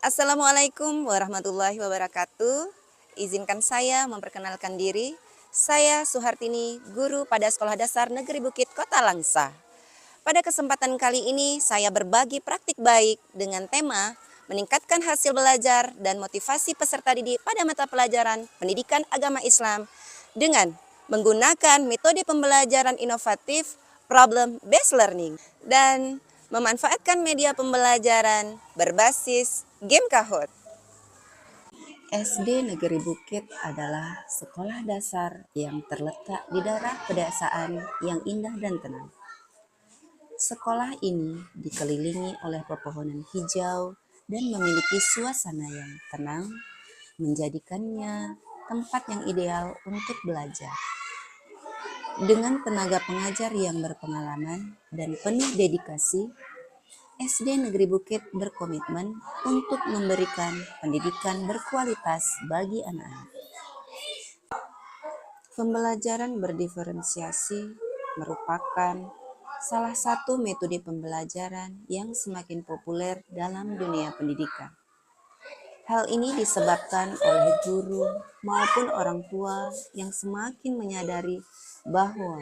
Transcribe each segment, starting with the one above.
Assalamualaikum warahmatullahi wabarakatuh. Izinkan saya memperkenalkan diri. Saya Suhartini, guru pada Sekolah Dasar Negeri Bukit Kota Langsa. Pada kesempatan kali ini saya berbagi praktik baik dengan tema meningkatkan hasil belajar dan motivasi peserta didik pada mata pelajaran Pendidikan Agama Islam dengan menggunakan metode pembelajaran inovatif problem based learning dan memanfaatkan media pembelajaran berbasis game Kahoot. SD Negeri Bukit adalah sekolah dasar yang terletak di daerah pedesaan yang indah dan tenang. Sekolah ini dikelilingi oleh pepohonan hijau dan memiliki suasana yang tenang, menjadikannya tempat yang ideal untuk belajar. Dengan tenaga pengajar yang berpengalaman dan penuh dedikasi, SD Negeri Bukit berkomitmen untuk memberikan pendidikan berkualitas bagi anak-anak. Pembelajaran berdiferensiasi merupakan salah satu metode pembelajaran yang semakin populer dalam dunia pendidikan. Hal ini disebabkan oleh guru maupun orang tua yang semakin menyadari bahwa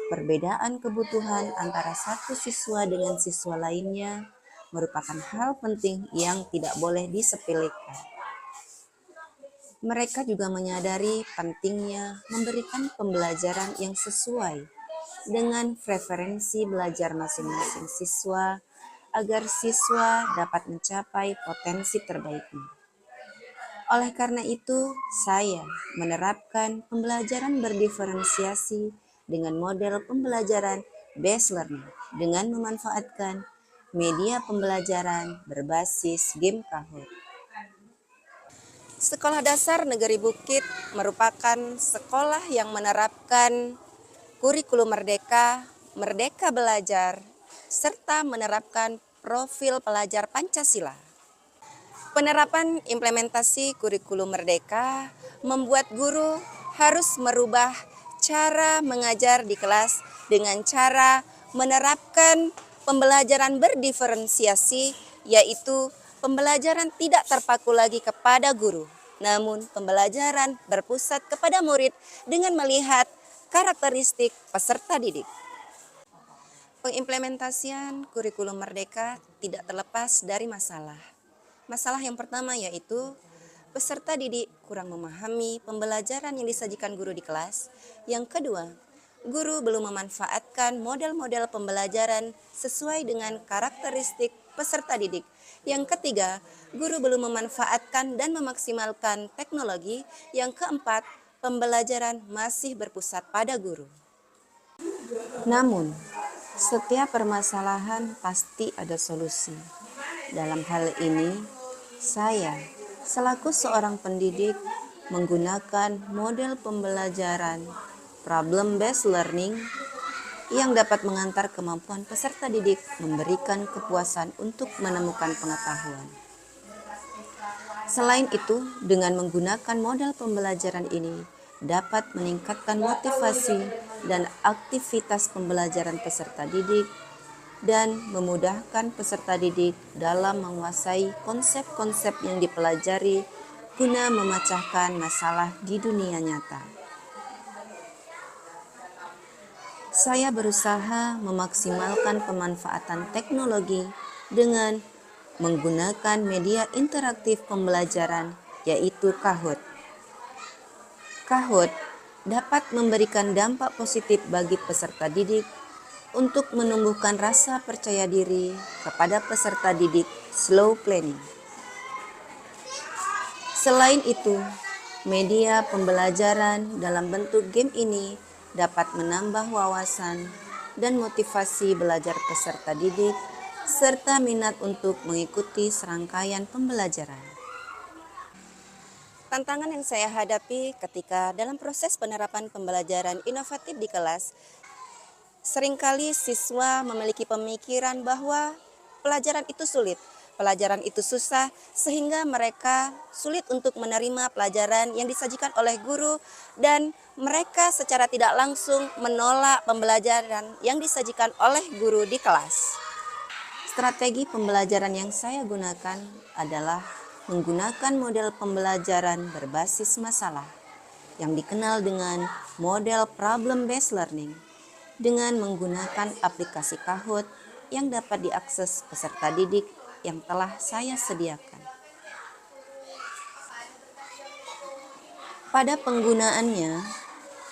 perbedaan kebutuhan antara satu siswa dengan siswa lainnya merupakan hal penting yang tidak boleh disepelekan. Mereka juga menyadari pentingnya memberikan pembelajaran yang sesuai dengan preferensi belajar masing-masing siswa agar siswa dapat mencapai potensi terbaiknya. Oleh karena itu, saya menerapkan pembelajaran berdiferensiasi dengan model pembelajaran based learning dengan memanfaatkan media pembelajaran berbasis game Kahoot. Sekolah Dasar Negeri Bukit merupakan sekolah yang menerapkan kurikulum merdeka, merdeka belajar, serta menerapkan profil pelajar Pancasila. Penerapan implementasi kurikulum merdeka membuat guru harus merubah cara mengajar di kelas dengan cara menerapkan pembelajaran berdiferensiasi, yaitu pembelajaran tidak terpaku lagi kepada guru, namun pembelajaran berpusat kepada murid dengan melihat karakteristik peserta didik. Pengimplementasian kurikulum merdeka tidak terlepas dari masalah. Masalah yang pertama yaitu peserta didik kurang memahami pembelajaran yang disajikan guru di kelas. Yang kedua, guru belum memanfaatkan model-model pembelajaran sesuai dengan karakteristik peserta didik. Yang ketiga, guru belum memanfaatkan dan memaksimalkan teknologi. Yang keempat, pembelajaran masih berpusat pada guru. Namun, setiap permasalahan pasti ada solusi. Dalam hal ini, saya selaku seorang pendidik menggunakan model pembelajaran problem based learning yang dapat mengantar kemampuan peserta didik memberikan kepuasan untuk menemukan pengetahuan. Selain itu, dengan menggunakan model pembelajaran ini dapat meningkatkan motivasi dan aktivitas pembelajaran peserta didik dan memudahkan peserta didik dalam menguasai konsep-konsep yang dipelajari guna memecahkan masalah di dunia nyata. Saya berusaha memaksimalkan pemanfaatan teknologi dengan menggunakan media interaktif pembelajaran, yaitu Kahoot. Kahoot dapat memberikan dampak positif bagi peserta didik untuk menumbuhkan rasa percaya diri kepada peserta didik slow planning. Selain itu, media pembelajaran dalam bentuk game ini dapat menambah wawasan dan motivasi belajar peserta didik serta minat untuk mengikuti serangkaian pembelajaran. Tantangan yang saya hadapi ketika dalam proses penerapan pembelajaran inovatif di kelas, seringkali siswa memiliki pemikiran bahwa pelajaran itu sulit, pelajaran itu susah, sehingga mereka sulit untuk menerima pelajaran yang disajikan oleh guru dan mereka secara tidak langsung menolak pembelajaran yang disajikan oleh guru di kelas. Strategi pembelajaran yang saya gunakan adalah menggunakan model pembelajaran berbasis masalah yang dikenal dengan model problem-based learning dengan menggunakan aplikasi Kahoot yang dapat diakses peserta didik yang telah saya sediakan. Pada penggunaannya,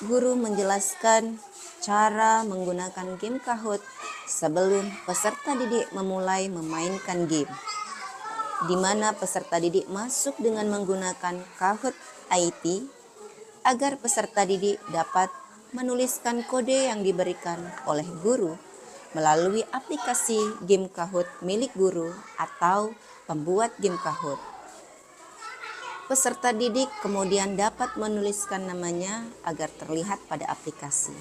guru menjelaskan cara menggunakan game Kahoot sebelum peserta didik memulai memainkan game, di mana peserta didik masuk dengan menggunakan Kahoot IT agar peserta didik dapat menuliskan kode yang diberikan oleh guru melalui aplikasi game Kahoot milik guru atau pembuat game Kahoot. Peserta didik kemudian dapat menuliskan namanya agar terlihat pada aplikasi.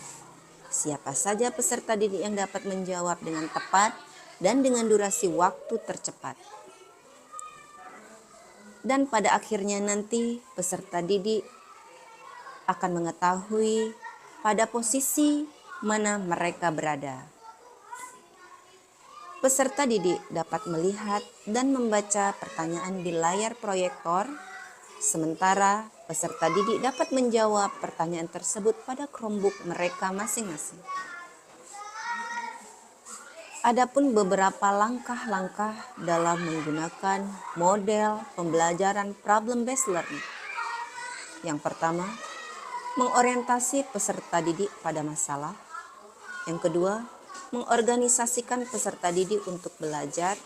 Siapa saja peserta didik yang dapat menjawab dengan tepat dan dengan durasi waktu tercepat. Dan pada akhirnya nanti peserta didik akan mengetahui pada posisi mana mereka berada. Peserta didik dapat melihat dan membaca pertanyaan di layar proyektor, sementara peserta didik dapat menjawab pertanyaan tersebut pada Chromebook mereka masing-masing. Adapun beberapa langkah-langkah dalam menggunakan model pembelajaran problem-based learning. Yang pertama, mengorientasi peserta didik pada masalah. Yang kedua, mengorganisasikan peserta didik untuk belajar.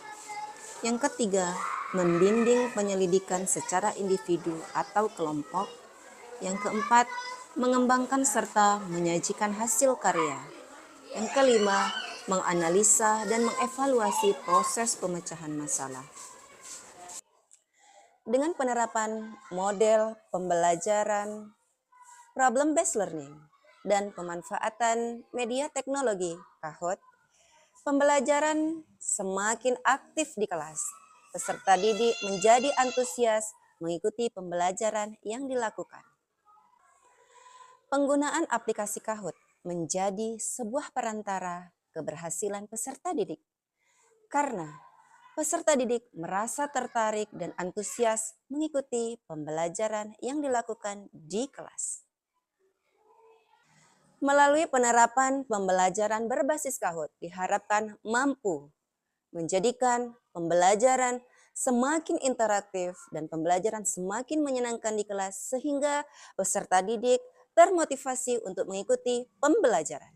Yang ketiga, membimbing penyelidikan secara individu atau kelompok. Yang keempat, mengembangkan serta menyajikan hasil karya. Yang kelima, menganalisa dan mengevaluasi proses pemecahan masalah. Dengan penerapan model pembelajaran problem-based learning dan pemanfaatan media teknologi Kahoot, pembelajaran semakin aktif di kelas. Peserta didik menjadi antusias mengikuti pembelajaran yang dilakukan. Penggunaan aplikasi Kahoot menjadi sebuah perantara keberhasilan peserta didik, karena peserta didik merasa tertarik dan antusias mengikuti pembelajaran yang dilakukan di kelas. Melalui penerapan pembelajaran berbasis Kahoot diharapkan mampu menjadikan pembelajaran semakin interaktif dan pembelajaran semakin menyenangkan di kelas sehingga peserta didik termotivasi untuk mengikuti pembelajaran.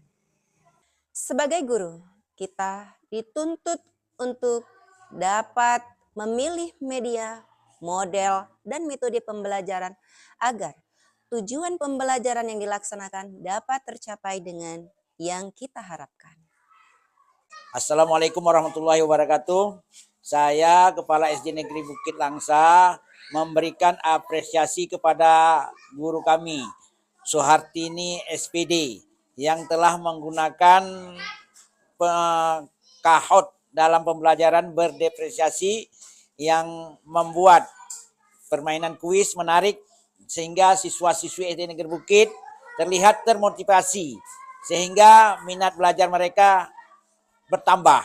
Sebagai guru, kita dituntut untuk dapat memilih media, model, dan metode pembelajaran agar tujuan pembelajaran yang dilaksanakan dapat tercapai dengan yang kita harapkan. Assalamualaikum warahmatullahi wabarakatuh. Saya Kepala SD Negeri Bukit Langsa memberikan apresiasi kepada guru kami, Suhartini SPD, yang telah menggunakan Kahoot dalam pembelajaran berdiferensiasi yang membuat permainan kuis menarik sehingga siswa-siswi SD Negeri Bukit terlihat termotivasi sehingga minat belajar mereka bertambah.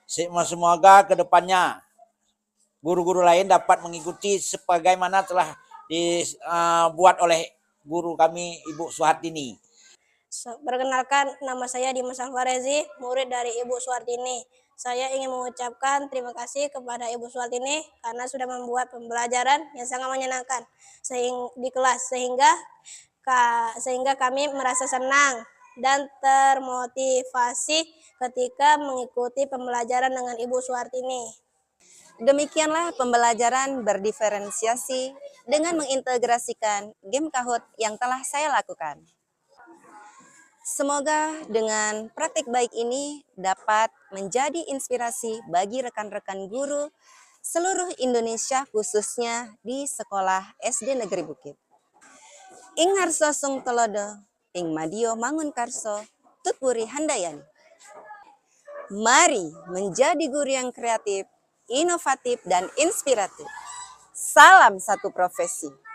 Semoga ke depannya guru-guru lain dapat mengikuti sebagaimana telah dibuat oleh guru kami Ibu Suhartini. Perkenalkan, nama saya Dimas Alfarezi, murid dari Ibu Suhartini. Saya ingin mengucapkan terima kasih kepada Ibu Suhartini karena sudah membuat pembelajaran yang sangat menyenangkan di kelas sehingga kami merasa senang dan termotivasi ketika mengikuti pembelajaran dengan Ibu Suhartini. Demikianlah pembelajaran berdiferensiasi dengan mengintegrasikan game Kahoot yang telah saya lakukan. Semoga dengan praktik baik ini dapat menjadi inspirasi bagi rekan-rekan guru seluruh Indonesia, khususnya di sekolah SD Negeri Bukit. Ing Harso Sung Tolodo, Ing Madio Mangun Karso, Tutwuri Handayani. Mari menjadi guru yang kreatif, inovatif, dan inspiratif. Salam satu profesi.